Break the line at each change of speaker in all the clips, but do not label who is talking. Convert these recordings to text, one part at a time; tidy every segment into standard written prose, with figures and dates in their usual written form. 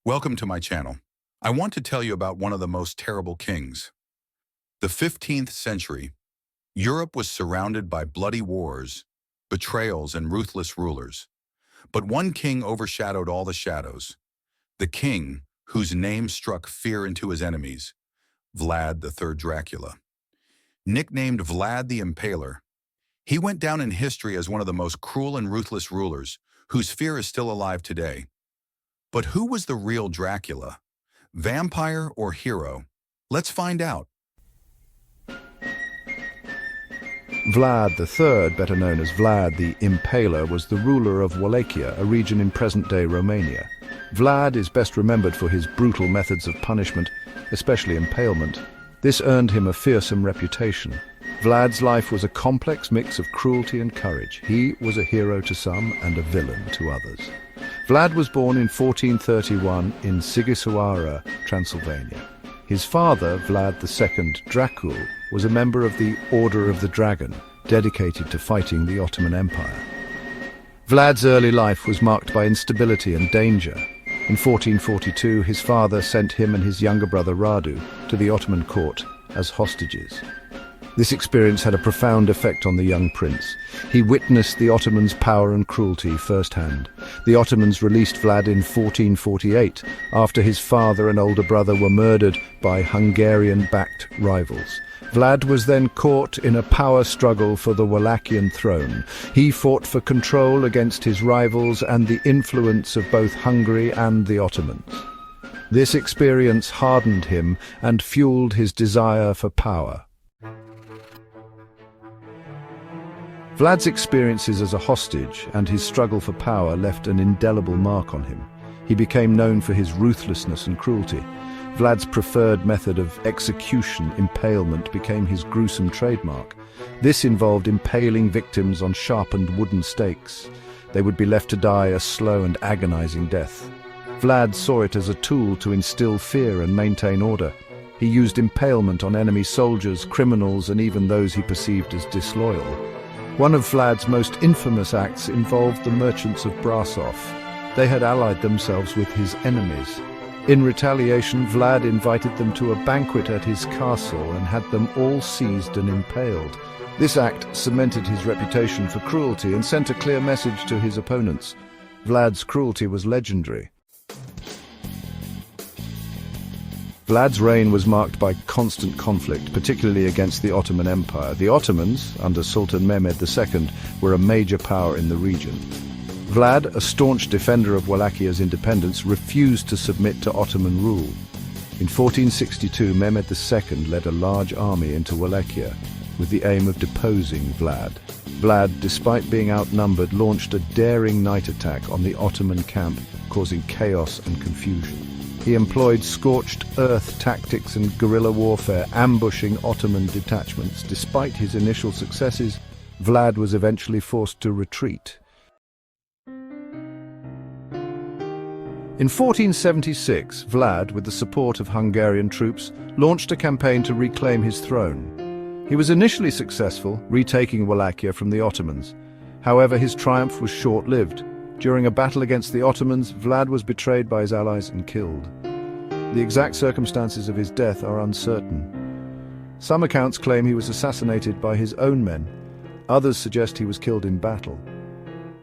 Welcome to my channel. I want to tell you about one of the most terrible kings. The 15th century, Europe was surrounded by bloody wars, betrayals, and ruthless rulers. But one king overshadowed all the shadows. The king whose name struck fear into his enemies, Vlad III Dracula. Nicknamed Vlad the Impaler, he went down in history as one of the most cruel and ruthless rulers, whose fear is still alive today. But who was the real Dracula? Vampire or hero? Let's find out.
Vlad III, better known as Vlad the Impaler, was the ruler of Wallachia, a region in present-day Romania. Vlad is best remembered for his brutal methods of punishment, especially impalement. This earned him a fearsome reputation. Vlad's life was a complex mix of cruelty and courage. He was a hero to some and a villain to others. Vlad was born in 1431 in Sighisoara, Transylvania. His father, Vlad II, Dracul, was a member of the Order of the Dragon, dedicated to fighting the Ottoman Empire. Vlad's early life was marked by instability and danger. In 1442, his father sent him and his younger brother Radu to the Ottoman court as hostages. This experience had a profound effect on the young prince. He witnessed the Ottomans' power and cruelty firsthand. The Ottomans released Vlad in 1448 after his father and older brother were murdered by Hungarian-backed rivals. Vlad was then caught in a power struggle for the Wallachian throne. He fought for control against his rivals and the influence of both Hungary and the Ottomans. This experience hardened him and fueled his desire for power. Vlad's experiences as a hostage and his struggle for power left an indelible mark on him. He became known for his ruthlessness and cruelty. Vlad's preferred method of execution, impalement, became his gruesome trademark. This involved impaling victims on sharpened wooden stakes. They would be left to die a slow and agonizing death. Vlad saw it as a tool to instill fear and maintain order. He used impalement on enemy soldiers, criminals, and even those he perceived as disloyal. One of Vlad's most infamous acts involved the merchants of Brasov. They had allied themselves with his enemies. In retaliation, Vlad invited them to a banquet at his castle and had them all seized and impaled. This act cemented his reputation for cruelty and sent a clear message to his opponents. Vlad's cruelty was legendary. Vlad's reign was marked by constant conflict, particularly against the Ottoman Empire. The Ottomans, under Sultan Mehmed II, were a major power in the region. Vlad, a staunch defender of Wallachia's independence, refused to submit to Ottoman rule. In 1462, Mehmed II led a large army into Wallachia with the aim of deposing Vlad. Vlad, despite being outnumbered, launched a daring night attack on the Ottoman camp, causing chaos and confusion. He employed scorched earth tactics and guerrilla warfare, ambushing Ottoman detachments. Despite his initial successes, Vlad was eventually forced to retreat. In 1476, Vlad, with the support of Hungarian troops, launched a campaign to reclaim his throne. He was initially successful, retaking Wallachia from the Ottomans. However, his triumph was short-lived. During a battle against the Ottomans, Vlad was betrayed by his allies and killed. The exact circumstances of his death are uncertain. Some accounts claim he was assassinated by his own men. Others suggest he was killed in battle.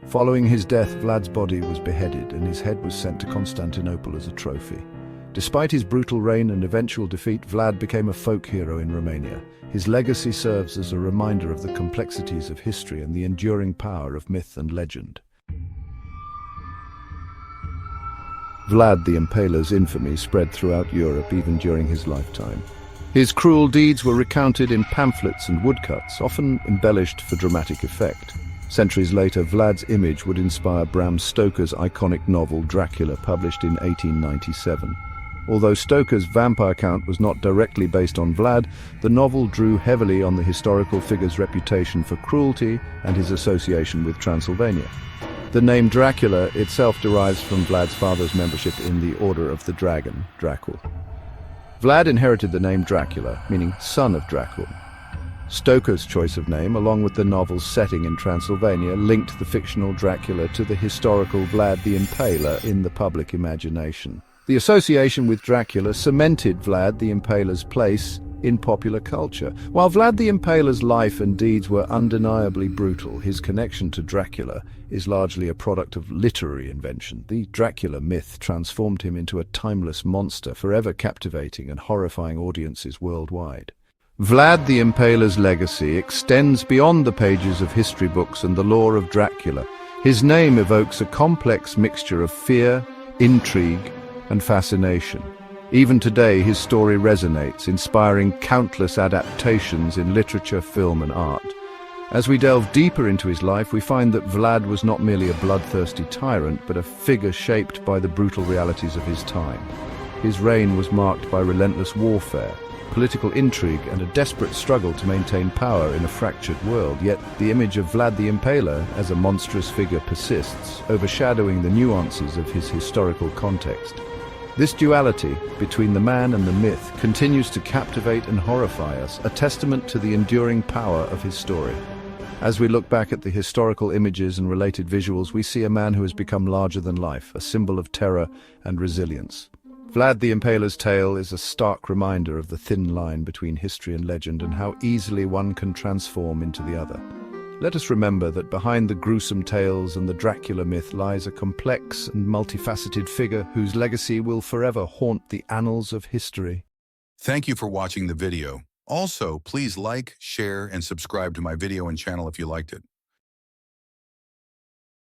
Following his death, Vlad's body was beheaded and his head was sent to Constantinople as a trophy. Despite his brutal reign and eventual defeat, Vlad became a folk hero in Romania. His legacy serves as a reminder of the complexities of history and the enduring power of myth and legend. Vlad the Impaler's infamy spread throughout Europe even during his lifetime. His cruel deeds were recounted in pamphlets and woodcuts, often embellished for dramatic effect. Centuries later, Vlad's image would inspire Bram Stoker's iconic novel Dracula, published in 1897. Although Stoker's vampire count was not directly based on Vlad, the novel drew heavily on the historical figure's reputation for cruelty and his association with Transylvania. The name Dracula itself derives from Vlad's father's membership in the Order of the Dragon, Dracul. Vlad inherited the name Dracula, meaning son of Dracul. Stoker's choice of name, along with the novel's setting in Transylvania, linked the fictional Dracula to the historical Vlad the Impaler in the public imagination. The association with Dracula cemented Vlad the Impaler's place in popular culture. While Vlad the Impaler's life and deeds were undeniably brutal, his connection to Dracula is largely a product of literary invention. The Dracula myth transformed him into a timeless monster, forever captivating and horrifying audiences worldwide. Vlad the Impaler's legacy extends beyond the pages of history books and the lore of Dracula. His name evokes a complex mixture of fear, intrigue, and fascination. Even today, his story resonates, inspiring countless adaptations in literature, film, and art. As we delve deeper into his life, we find that Vlad was not merely a bloodthirsty tyrant, but a figure shaped by the brutal realities of his time. His reign was marked by relentless warfare, political intrigue, and a desperate struggle to maintain power in a fractured world. Yet the image of Vlad the Impaler as a monstrous figure persists, overshadowing the nuances of his historical context. This duality between the man and the myth continues to captivate and horrify us, a testament to the enduring power of his story. As we look back at the historical images and related visuals, we see a man who has become larger than life, a symbol of terror and resilience. Vlad the Impaler's tale is a stark reminder of the thin line between history and legend and how easily one can transform into the other. Let us remember that behind the gruesome tales and the Dracula myth lies a complex and multifaceted figure whose legacy will forever haunt the annals of history.
Thank you for watching the video. Also, please like, share, and subscribe to my video and channel if you liked it.